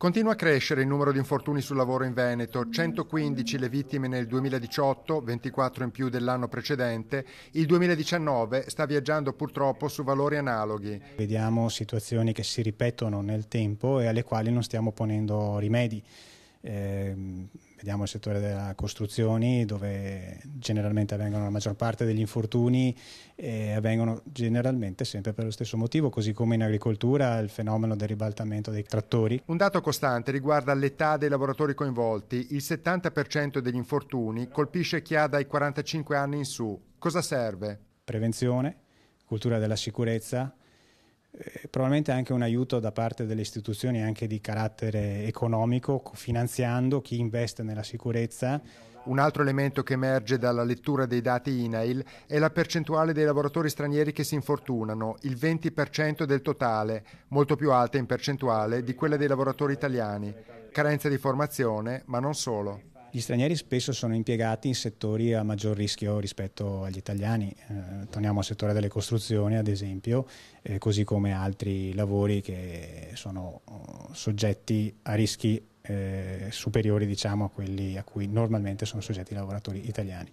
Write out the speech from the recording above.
Continua a crescere il numero di infortuni sul lavoro in Veneto, 115 le vittime nel 2018, 24 in più dell'anno precedente. Il 2019 sta viaggiando purtroppo su valori analoghi. Vediamo situazioni che si ripetono nel tempo e alle quali non stiamo ponendo rimedi. Vediamo il settore delle costruzioni, dove generalmente avvengono la maggior parte degli infortuni e avvengono generalmente sempre per lo stesso motivo, così come in agricoltura il fenomeno del ribaltamento dei trattori. Un dato costante riguarda l'età dei lavoratori coinvolti. Il 70% degli infortuni colpisce chi ha dai 45 anni in su. Cosa serve? Prevenzione, cultura della sicurezza, probabilmente anche un aiuto da parte delle istituzioni anche di carattere economico, finanziando chi investe nella sicurezza. Un altro elemento che emerge dalla lettura dei dati INAIL è la percentuale dei lavoratori stranieri che si infortunano, il 20% del totale, molto più alta in percentuale di quella dei lavoratori italiani. Carenza di formazione, ma non solo. Gli stranieri spesso sono impiegati in settori a maggior rischio rispetto agli italiani, torniamo al settore delle costruzioni ad esempio, così come altri lavori che sono soggetti a rischi superiori, diciamo, a quelli a cui normalmente sono soggetti i lavoratori italiani.